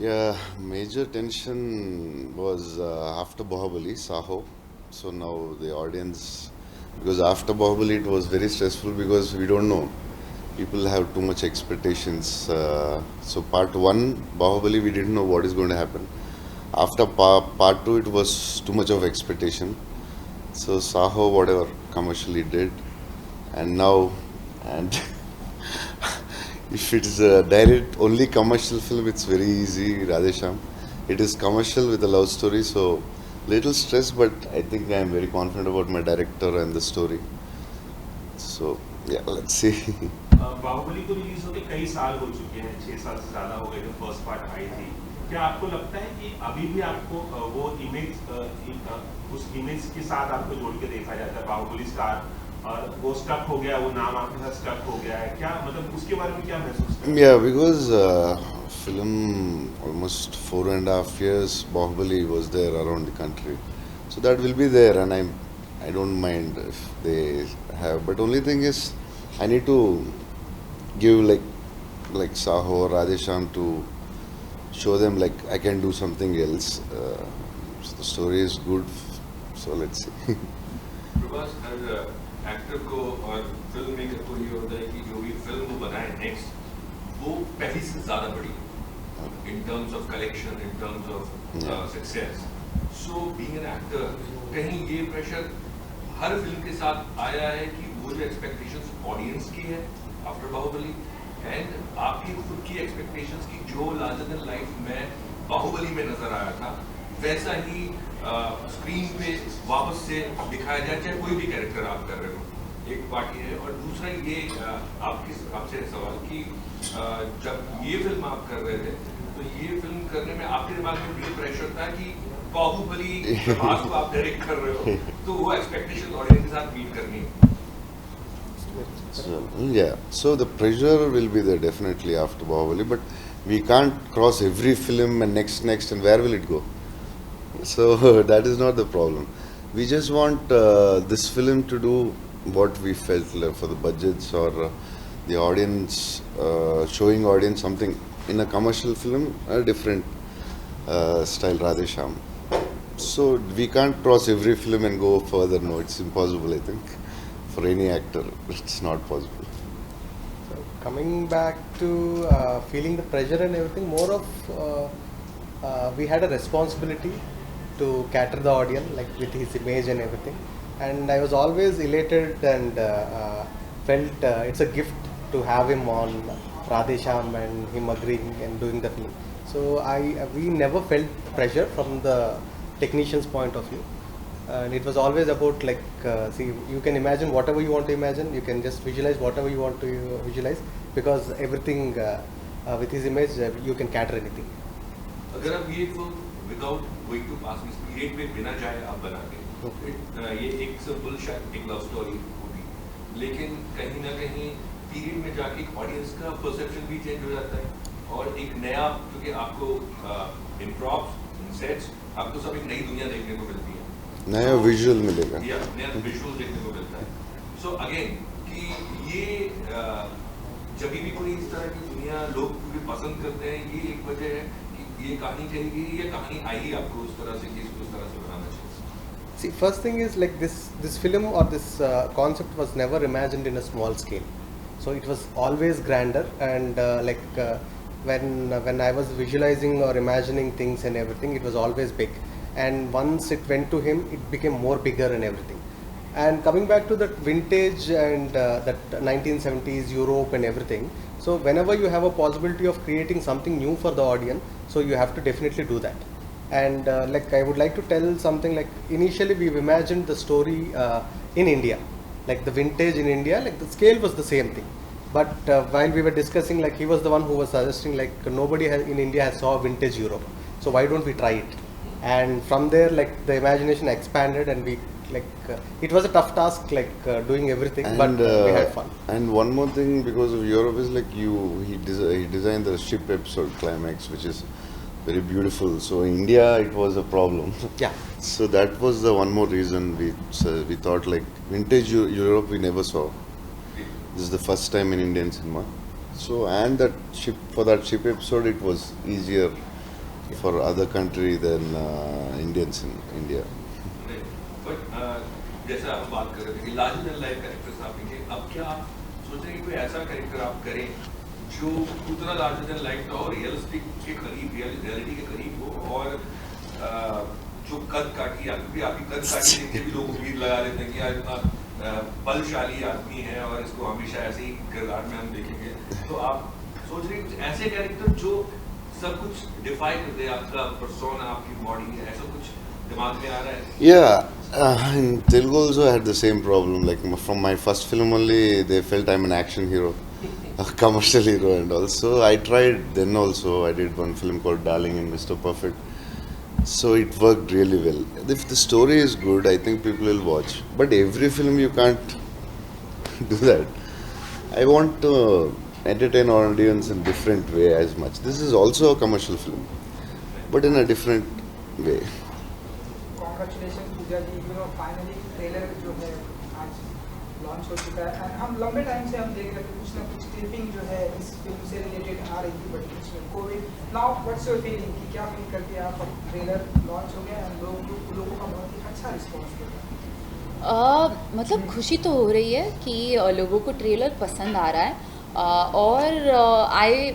Yeah, major tension was after Bahubali, Saho. So now the audience, because after Bahubali it was very stressful because we don't know. People have too much expectations. So part one, Bahubali, we didn't know what is going to happen. After part two, it was too much of expectation. So Saho, whatever commercially did, and now, and if it is a direct only commercial film, it's very easy, Radhe Shyam. It is commercial with a love story, so little stress, but I think I am very confident about my director and the story. So yeah, let's see. Baahubali को release होके कई साल हो चुके हैं, 6 साल से ज्यादा हो गए जो फर्स्ट पार्ट आई थी। क्या आपको लगता है कि अभी भी आपको वो इमेज उस इमेज के साथ आपको जोड़ के देखा जाता है बाहुबली स्टार, और वो स्टक हो गया, वो नाम आपके साथ स्टक हो गया है, क्या मतलब उसके बारे में क्या महसूस करते हैं? Yeah, because film almost 4.5 years, Bahubali was there around the country, so that will be there, and I don't mind if they have. But only thing is, I need to give like Saho or Radhesham to show them like I can do something else. So the story is good, so let's see. Prabhas her actor को और film maker को ये होता है कि जो भी film वो बनाए नेक्स्ट वो पहली से ज़्यादा बड़ी in terms of collection, in terms of success. So being an actor, कहीं ये प्रेशर हर फिल्म के साथ आया है कि वो जो एक्सपेक्टेशंस ऑडियंस की है आफ्टर बाहुबली एंड आपकी खुद की एक्सपेक्टेशंस की जो लार्जर देन लाइफ में बाहुबली में नजर आया था वैसा ही स्क्रीन पे वापस से दिखाया जाए, चाहे कोई भी कैरेक्टर आप कर रहे हो। एक पार्ट ये है, और दूसरा ये आपसे सवाल कि जब ये फिल्म आप कर रहे थे तो ये फिल्म करने में आपके दिमाग में भी प्रेशर था कि बाहुबली प्रभास को आप डायरेक्ट कर रहे हो तो वो एक्सपेक्टेशन ऑडियंस के साथ मीट करनी है। So, yeah, so the pressure will be there definitely after Bahubali, but we can't cross every film and next, and where will it go? So that is not the problem. We just want this film to do what we felt like for the budgets or the audience, showing audience something in a commercial film, a different style, Radhe Shyam. So we can't cross every film and go further. No, it's impossible, I think. For any actor, it's not possible. So coming back to feeling the pressure and everything, more of we had a responsibility to cater the audience, like with his image and everything. And I was always elated and felt it's a gift to have him on Radhe Shyam and him agreeing and doing the film. So we never felt pressure from the technician's point of view. And it was always about like, see, you can imagine whatever you want to imagine, you can just visualize whatever you want to visualize, because everything with his image, you can cater anything. अगर आप ये film without going to पास इस period पे बिना जाए आप बना के ये एक सिंपल शायद एक लव स्टोरी होगी, लेकिन कहीं ना कहीं पीरियड में जाके ऑडियंस का परसेप्शन भी चेंज हो जाता है और एक नया, क्योंकि आपको इन प्रॉप्स इन सेट्स आपको सब एक नई दुनिया देखने को मिलती है, नया विजुअल मिलेगा, नया विजुअल देखने को मिलता है। सो अगेन कि ये जब भी कोई इस तरह की दुनिया लोग भी पसंद करते हैं, ये एक वजह है कि ये कहानी कहेगी, ये कहानी आई आपको उस तरह से कि इसको उस तरह से बनाना चाहिए। See, first thing is like this film or this concept was never imagined in a small scale. So it was always grander, and when I was visualizing or imagining things and everything, it was always big. And once it went to him, it became more bigger and everything. And coming back to that vintage and that 1970s Europe and everything, so whenever you have a possibility of creating something new for the audience, so you have to definitely do that. And like I would like to tell something, like initially we've imagined the story in India, like the vintage in India, like the scale was the same thing. But while we were discussing, like he was the one who was suggesting like nobody in India has saw vintage Europe, so why don't we try it? And from there, like the imagination expanded, and we it was a tough task, like doing everything, and, but we had fun. And one more thing, because of Europe, is like he designed the ship episode climax, which is very beautiful. So in India, it was a problem. Yeah. So that was the one more reason we thought like vintage Europe we never saw. This is the first time in Indian cinema. So and that ship episode, it was easier for other country than Indians in India. But जैसा हम बात कर रहे थे कि larger than life characters आप लिखे, अब क्या आप सोच रहे हैं कि कोई ऐसा कैरेक्टर आप करें जो उतना लार्जर देन लाइफ का हो, रियलिस्टिक के करीब, रियलिटी के करीब हो, और जो कद काटी, क्योंकि आपकी कद काटी देख के भी लोग उम्मीद लगा लेते हैं कि यार इतना बलशाली आदमी है और इसको हमेशा ऐसे ही किरदार में हम देखेंगे, तो आप सोच रहे हैं कुछ ऐसे कैरेक्टर जो सब कुछ डिफाई कर दे, आपका पर्सोना, आपकी बॉडी, ऐसा कुछ दिमाग में आ रहा है? Yeah, in Telugu also I had the same problem. Like from my first film only, they felt I'm an action hero, a commercial hero, and also I tried. Then also I did one film called Darling and Mr. Perfect. So it worked really well. If the story is good, I think people will watch. But every film you can't do that. I want to entertain audience in different way as much. This is also a commercial film, but in a different way. Congratulation Pooja ji, finally trailer जो है आज launch हो चुका है। And हम लंबे time से हम देख रहे थे कुछ ना कुछ क्लिपिंग जो है इस फिल्म से रिलेटेड आ रही थी, बट इसमें Covid. Now what's your feeling कि क्या फील करते हैं आप? ट्रेलर लॉन्च हो गया एंड लोगों का बहुत ही अच्छा रिस्पॉन्स मिला। मतलब खुशी तो हो रही है कि लोगों को ट्रेलर पसंद आ रहा है, और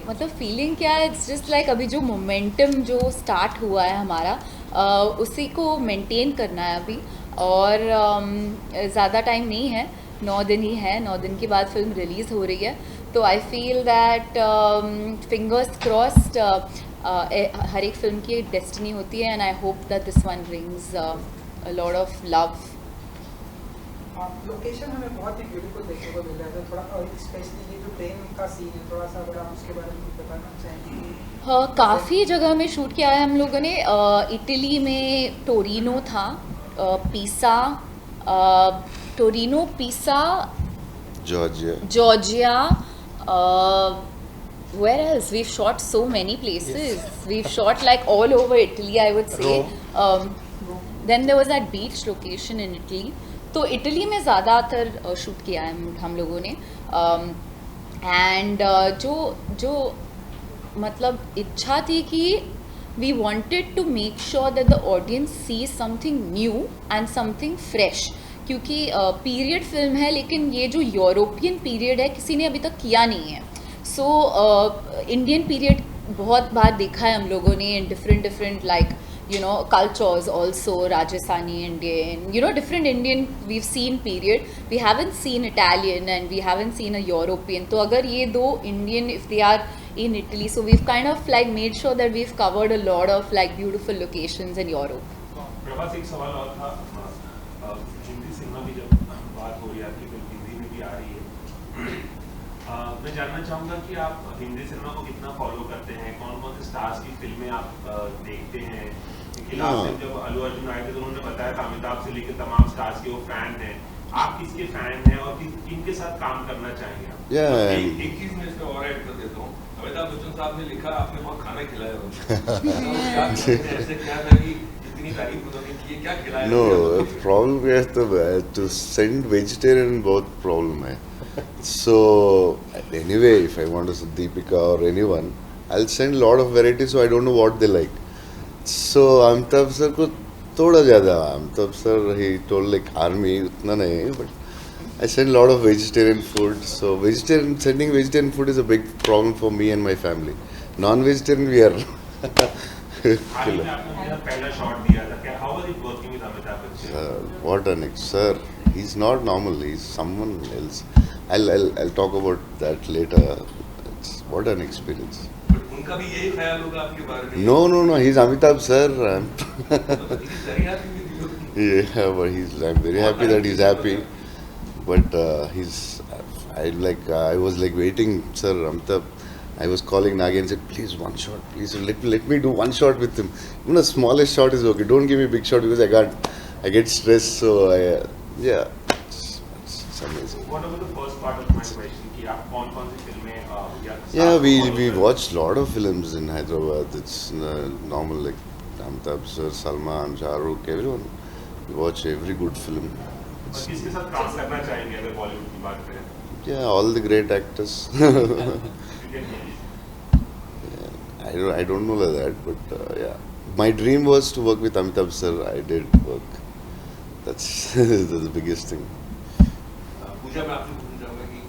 मतलब फीलिंग क्या है, इट्स जस्ट लाइक अभी जो मोमेंटम जो स्टार्ट हुआ है हमारा, उसी को मेंटेन करना है अभी। और ज़्यादा टाइम नहीं है, 9 दिन ही है, 9 दिन के बाद फिल्म रिलीज़ हो रही है। तो I feel that fingers crossed, हर एक फिल्म की एक डेस्टिनी होती है, and I hope that this one brings a lot of love. Location हमें बहुत ही ब्यूटीफुल देखने को मिल रहा है, थोड़ा स्पेशली ये जो ट्रेन का सीन है, थोड़ा सा अगर आप उसके बारे में कुछ बताना चाहेंगे? हाँ, काफ़ी जगह में शूट किया है हम लोगों ने। इटली में टोरिनो था, पीसा, पीसा, Georgia, where else? We've shot so many places. Yes. We've shot like all over Italy, I would say. Then there was that beach location in Italy. तो इटली में ज़्यादातर शूट किया है हम लोगों ने। एंड जो मतलब इच्छा थी कि we wanted to make sure that the audience see something new and something fresh, क्योंकि पीरियड फिल्म है, लेकिन ये जो यूरोपियन पीरियड है किसी ने अभी तक किया नहीं है। सो इंडियन पीरियड बहुत बार देखा है हम लोगों ने in different like cultures also, Rajasthani Indian, different Indian we've seen period. We haven't seen Italian and we haven't seen a European. तो अगर ये दो Indian, if they are in Italy, so we've kind of like made sure that we've covered a lot of like beautiful locations in Europe. Prabhas, एक सवाल और था, Hindi cinema की जब बात हो रही है, आपकी फिल्म हिंदी में भी आ रही है, मैं जानना चाहूँगा कि आप हिंदी सिनेमा को कितना फॉलो करते हैं, कौन कौन से स्टार्स की फिल्में आप देखते हैं? क्योंकि लास्ट टाइम जब अल्लू अर्जुन आए थे तो उन्होंने बताया था अमिताभ से लेकर तमाम स्टार्स के वो फैन हैं। आप किसके फैन हैं और किनके साथ काम करना चाहेंगे आप? एक चीज मैं इसमें और ऐड कर देता हूँ, अमिताभ बच्चन साहब ने लिखा आपने बहुत खाना खिलाया ऐसे क्या था कि इतनी तारीफ उन्होंने की, क्या खिलाया? No, problem है to send vegetarian बहुत problem है. So anyway, if I want to see Deepika or anyone, I'll send lot of varieties, so I don't know what they like. So Amitabh sir को थोड़ा ज़्यादा, Amitabh sir he told like army उतना नहीं, but I send lot of vegetarian food. So sending vegetarian food is a big problem for me and my family. Non-vegetarian we are आपने पहला shot दिया था, क्या how was it working with Amitabh Bachchan? What an sir, he's not normal, he's someone else. I'll talk about that later. What an experience. उनका भी यही ख्याल होगा आपके बारे में? No, he's Amitabh sir. He's very happy with you. Yeah, but I'm very happy that he's happy. But I was like waiting, sir, Amitabh. I was calling Nagi and said, please one shot, please let me do one shot with him. Even the smallest shot is okay. Don't give me big shot because I get stressed. So it's amazing. What about the first part of my question? कि आप कौन-कौन सी फिल्में Yeah, we watched lot of films in Hyderabad. It's normal, like Amitabh sir, Salman, Shah Rukh, everyone. We watch every good film. और किसके साथ काम करना चाहेंगे अगर बॉलीवुड की बात करें? Yeah, all the great actors. I don't know like that, but yeah. My dream was to work with Amitabh sir. I did work. That's that's the biggest thing. पूजा मैं आपसे पूछना चाहूँगा कि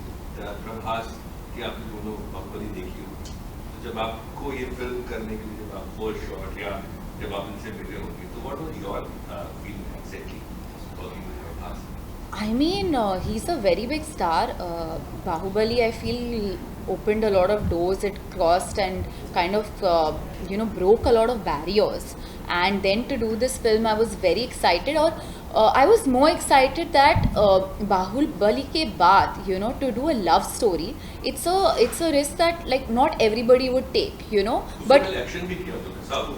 प्रभास की आपने दोनों बाहुबली देखी हो, तो जब आपको ये फिल्म करने के लिए जब आप फर्स्ट शॉट या जब आप इनसे मिले होंगे, तो what was your feeling exactly working with Prabhas? I mean, he's a very big star. Bahubali, I feel, opened a lot of doors. It crossed and kind of, broke a lot of barriers. And then to do this film, I was very excited. Or I was more excited that Bahubali ke baad, to do a love story. It's a risk that like not everybody would take, But action भी किया तुमने साहब.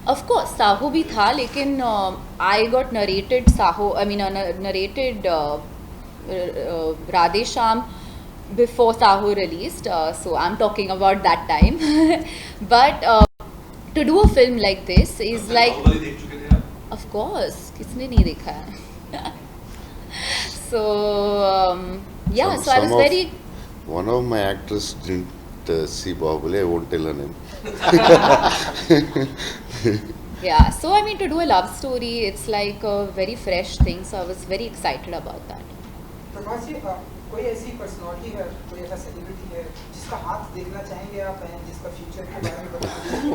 of course, Saho भी था, लेकिन I got narrated narrated Radhe Shyam before Saho released, so I'm talking about that time. But to do a film like this is like, Baahubali देख चुके थे आप? of course, किसने नहीं देखा है? So yeah, so I was very. One of my actors didn't see Bahubali. I won't tell her name. Yeah, so I mean, to do a love story, it's like a very fresh thing, so I was very excited about that. Prabhas जी, कोई ऐसी personality है, कोई ऐसा celebrity है जिसका हाथ देखना चाहेंगे आप, जिसका फ्यूचर के बारे में बताएंगे?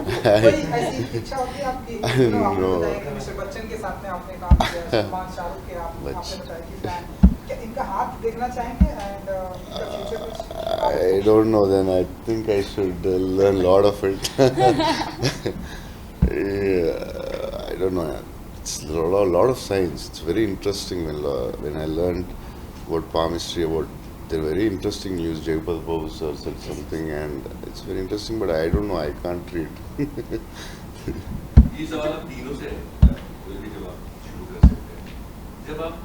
कोई ऐसी इच्छा होती है आपकी? आपने बताया कि मिस्टर बच्चन के साथ में आपने काम किया, सलमान, शाहरुख के आपने बताया कि फैन, क्या इनका हाथ देखना चाहेंगे एंड इनका फ्यूचर कुछ? I don't know. Then I think I should learn a lot of it. Yeah, I don't know. It's a lot of science. It's very interesting when I learned about palmistry, about they're very interesting news. Jagpal Babu sir said something, and it's very interesting. But I don't know. I can't read. ये सवाल आप तीनों से कोई भी जवाब शुरू कर सकते हैं. जब आप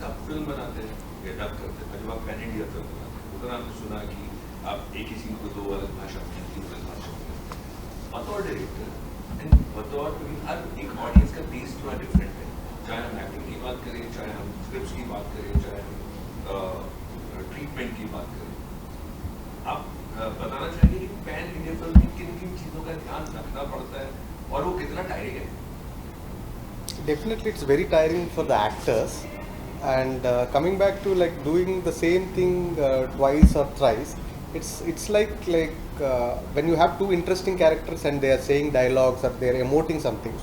कब फिल्म बनाते हैं या डब करते हैं, जब आप पैन इंडिया फिल्म बनाते हैं, उतना आपने सुना कि आप एक ही सीन को 2 अलग भाषा में, 3 अलग भाषा में करते हैं. बतौर डायरेक्टर एंड बतौर हर एक ऑडियंस का टेस्ट थोड़ा डिफरेंट है. चाहे हम एक्टिंग की बात करें, चाहे हम स्क्रिप्ट्स की बात करें, चाहे हम ट्रीटमेंट की बात करें. आप बताना चाहिए कि पैन इंडिया फिल्म में किन किन चीज़ों का ध्यान रखना पड़ता है और वो कितना टायरिंग है? Definitely, it's very tiring for the actors. And coming back to like doing the same thing twice or thrice, it's like when you have two interesting characters and they are saying dialogues or they are emoting something.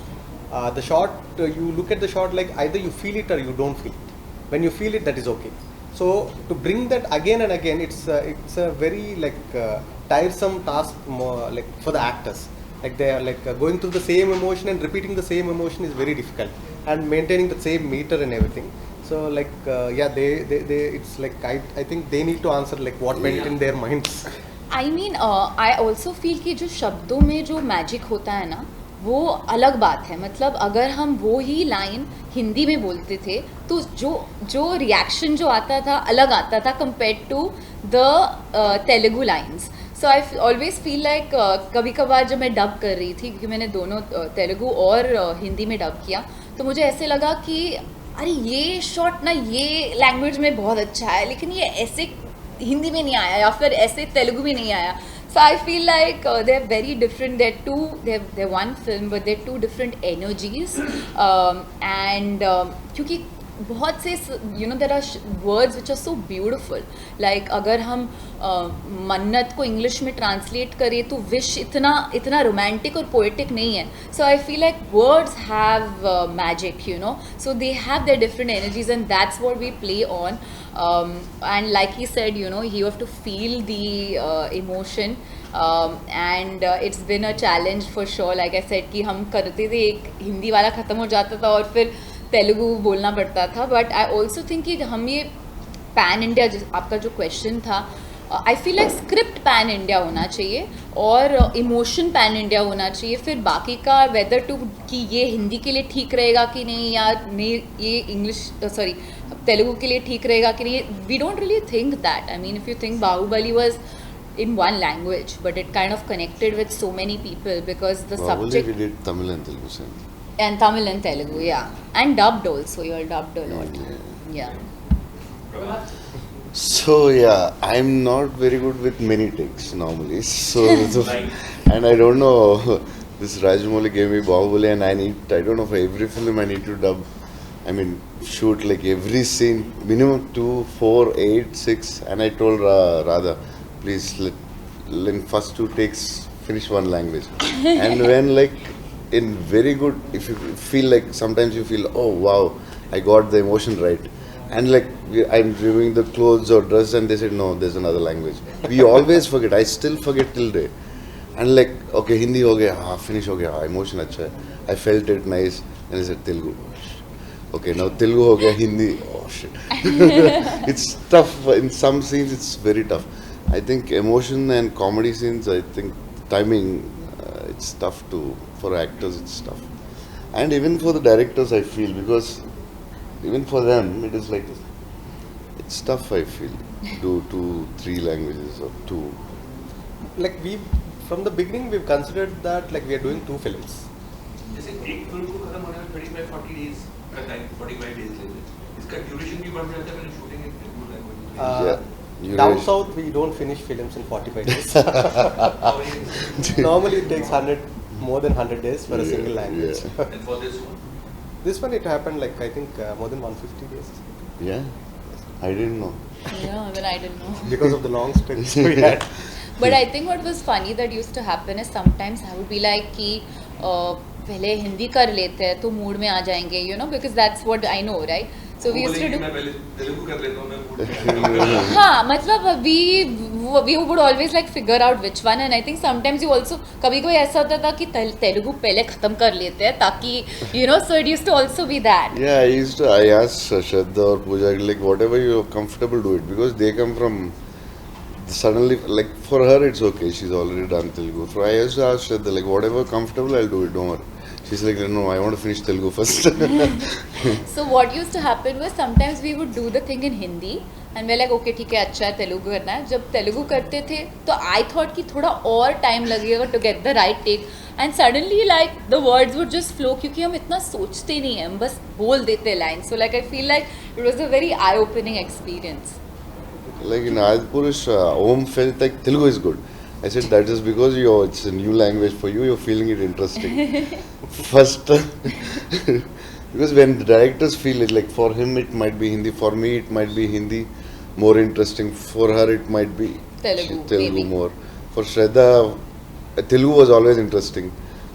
The shot, you look at the shot like either you feel it or you don't feel it. When you feel it, that is okay. So to bring that again and again, it's a very tiresome task for the actors. Like they are going through the same emotion and repeating the same emotion is very difficult, and maintaining the same meter and everything. So they it's like I think they need to answer like what went in their minds. I mean, I also feel कि जो शब्दों में जो magic होता है ना, वो अलग बात है. मतलब अगर हम वो ही लाइन हिंदी में बोलते थे तो जो रिएक्शन जो आता था अलग आता था compare to the Telugu lines. So I always feel like कभी कभार जब मैं डब कर रही थी, क्योंकि मैंने दोनों तेलुगु और हिंदी में डब किया, तो मुझे ऐसे लगा कि अरे ये शॉट ना ये लैंग्वेज में बहुत अच्छा है, लेकिन ये ऐसे हिंदी में नहीं आया या फिर ऐसे तेलुगु में नहीं आया. So I feel like they're very different. They're one film, but they're two different energies. And क्योंकि बहुत से there are words which are so beautiful. Like अगर हम मन्नत को इंग्लिश में ट्रांसलेट करें तो विश इतना रोमांटिक और पोएटिक नहीं है. So I feel like words have magic, So they have their different energies, and that's what we play on. And like he said, you have to feel the emotion. And it's been a challenge for sure. Like I said कि हम करते थे, एक हिंदी वाला ख़त्म हो जाता था और फिर तेलुगु बोलना पड़ता था. बट आई ऑल्सो थिंक कि हम ये पैन इंडिया, आपका जो क्वेश्चन था, आई feel like script pan India होना चाहिए और इमोशन पैन इंडिया होना चाहिए. फिर बाकी का वेदर टू कि ये हिंदी के लिए ठीक रहेगा कि नहीं, या नहीं ये इंग्लिश तेलुगु के लिए ठीक रहेगा कि नहीं, we don't really think that. I mean, if you think Baahubali was in one language, but it kind of connected with so many people because the subject. We did Tamil and Telugu same. And Tamil and Telugu, yeah, and dubbed also. You all dubbed a lot, yeah. So yeah, I'm not very good with many takes normally. And I don't know. This Rajamouli gave me Bahubali, and I don't know, for every film I need to dub. I mean, shoot like every scene, minimum 2, 4, 8, 6. And I told Radha, please in first 2 takes finish one language. And when like in very good, if you feel like sometimes you feel, oh wow, I got the emotion right. And like I'm reviewing the clothes or dress, and they said no, there's another language. We always forget. I still forget till day. And like, okay, Hindi ho gaya, finish ho gaya, emotion acha hai. I felt it nice, and I said Telugu. Okay, now Telugu ho gaya, Hindi. Oh shit. It's tough in some scenes. It's very tough. I think emotion and comedy scenes. I think timing. It's tough for actors. It's tough, and even for the directors, I feel, because even for them, it is like it's tough. I feel do 2, 3 languages or 2. Like from the beginning we've considered that like we are doing 2 films. जैसे एक film को खत्म होने में 35-40 days का time, 45 days लेते हैं, इसका ड्यूरेशन भी बढ़ जाता है मैंने shooting in Telugu language. Down south we don't finish films in 45 days. Normally it takes more than 100 days for a single language. And for this one? This one it happened like I think more than 150 days. Yeah, I didn't know. Yeah, even I didn't know. Because of the long stretch we had. But I think what was funny that used to happen is sometimes I would be like कि पहले हिंदी कर लेते हैं तो mood में आ जाएंगे, you know, because that's what I know, right? So we used to do. मैं पहले तेलुगु कर लेता हूँ, मैं मूड में। हाँ, मतलब we would always like figure out which one, and I think sometimes you also कभी कोई ऐसा होता था कि तेलुगु पहले खत्म कर लेते हैं ताकि, you know, so it used to also be that. Yeah, I asked Shraddha or Pooja, like whatever you're comfortable, do it, because they come from suddenly, like for her it's okay, she's already done Telugu. So I used to ask Shraddha, like whatever comfortable, I'll do it, don't worry. She's like, no, I want to finish Telugu first. So what used to happen was sometimes we would do the thing in Hindi and we're like, okay, ठीक है, अच्छा है, तेलुगु करना है. जब तेलुगु करते थे तो I thought कि थोड़ा और time लगेगा to get the right take, and suddenly like the words would just flow क्योंकि हम इतना सोचते नहीं हैं, हम बस बोल देते lines. So like I feel like it was a very eye-opening experience. Like in Adipurish, Om felt like Telugu is good. I said that is because it's a new language for you, you're feeling it interesting. First, because when the directors feel it, like for him it might be Hindi, for me it might be Hindi more interesting, for her it might be Telugu more. For Shraddha, Telugu was always interesting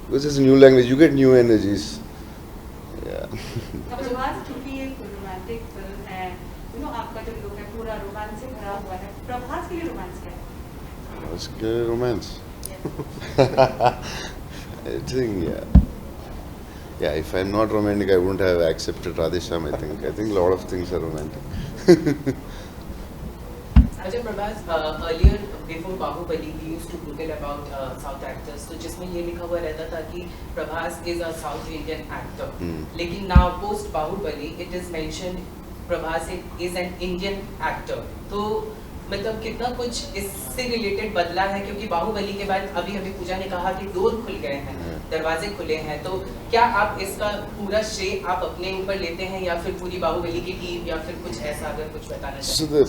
because it's a new language, you get new energies. Yeah. Prabhas क्योंकि एक romantic film है, you know, आपका जो लोग है पूरा romance से भरा हुआ है, प्रभास के लिए रोमांस क्या है? What's good romance? I think, yeah, if I'm not romantic, I wouldn't have accepted Radhe Shyam, I think. I think a lot of things are romantic. Ajay Prabhas, earlier before Bahubali, we used to Google about South actors. So जिसमें ये लिखा हुआ रहता था कि Prabhas is a South Indian actor. लेकिन now post Bahubali, it is mentioned Prabhas is an Indian actor. तो मतलब कितना कुछ इससे रिलेटेड बदला है, क्योंकि बाहुबली के बाद अभी हमें पूजा ने कहा कि डोर खुल गए हैं, दरवाजे खुले हैं, तो क्या आप इसका पूरा श्रेय आप अपने ऊपर लेते हैं या फिर पूरी बाहुबली की टीम या फिर कुछ ऐसा, अगर कुछ बताना चाहें? So the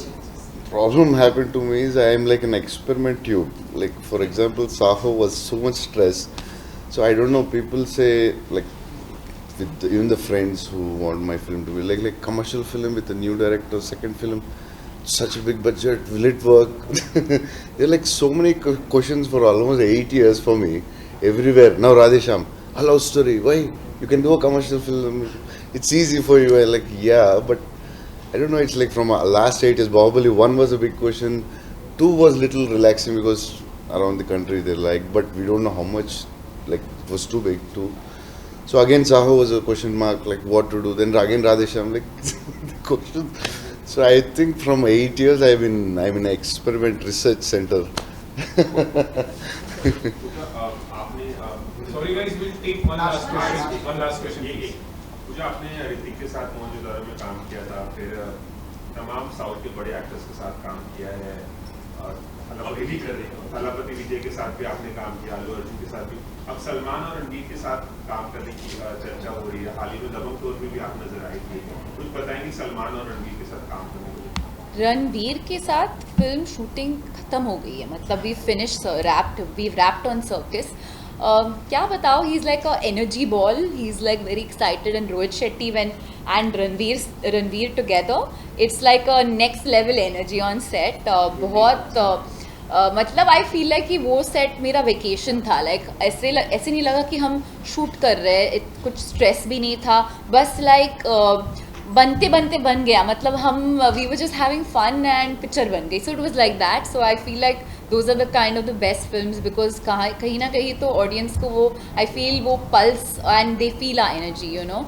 problem happened to me is I am like an experiment tube. Like for example, Saho was so much stress. So I don't know, people say like with even the friends who want my film to be like commercial film with a new director, second film, such a big budget, will it work? There are like so many questions for almost 8 years for me, everywhere. Now Radhe Shyam, a love story, why? You can do a commercial film, it's easy for you. I'm like, yeah, but I don't know, it's like from last 8 years, Bahubali 1 was a big question, 2 was little relaxing because around the country they like, but we don't know how much, like it was too big too. So again Saho was a question mark, like what to do. Then again Radhe Shyam, like the question. So I think from 8 years I'm in an experiment research center. Sorry guys, we'll take one last question. One last question. ये पूजा, आपने ऋतिक के साथ मौजूदा में काम किया था, फिर तमाम साउथ के बड़े एक्टर्स के साथ काम किया है, और थलापति विजय के साथ भी आपने काम किया, अल्लू अर्जुन के साथ भी, अब सलमान और रणवीर के साथ काम करने की चर्चा हो रही है. हाल ही में दबंग 2 में भी आप नजर आई थी, कुछ बताएंगे सलमान और रणवीर के साथ काम करने के लिए? रणवीर के साथ फिल्म शूटिंग ख़त्म हो गई है, मतलब वी रैप्ड ऑन सर्किस. क्या बताओ, he is like a energy ball, he is like very excited, and Rohit Shetty and Ranveer together, it's like a next level energy on set. बहुत मतलब आई फील लाइक कि वो सेट मेरा वेकेशन था. लाइक ऐसे नहीं लगा कि हम शूट कर रहे हैं, कुछ स्ट्रेस भी नहीं था, बस लाइक बनते बनते बन गया. मतलब हम we were just having fun and picture बन गई. So it was like that. So I feel like those are the kind of the best films, because कहीं ना कहीं तो ऑडियंस को वो आई फील वो pulse and they feel our energy, you know.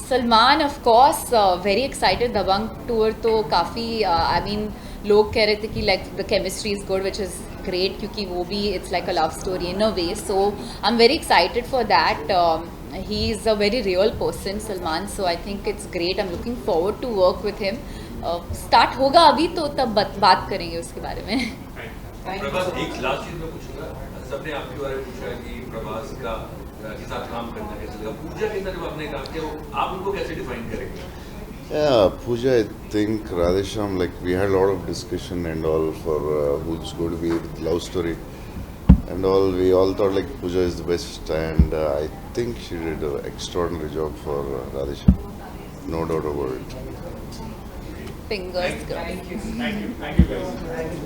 Salman of course very excited. Dabangg tour तो काफ़ी I mean लोग कह रहे थे कि like the chemistry is good, which is great, क्योंकि वो भी it's like a love story in a way. So I am very excited for that. He is a very real person, Salman, so I think it's great. I'm looking forward to work with him. Start होगा अभी तो तब बात करेंगे उसके बारे में. प्रभास, एक लास्ट चीज मैं पूछूंगा. सबने आपके बारे में पूछा कि प्रभास का के साथ काम करना कैसे लगा. पूजा के साथ जब आपने काम किया, आप उनको कैसे डिफाइन करेंगे? Yeah, Pooja, I think Radhe Shyam, like we had a lot of discussion and all for who's going to be the love story and all. We all thought like Pooja is the best, and I think she did an extraordinary job for Radhe Shyam. No doubt about it. Fingers crossed. Thank you guys.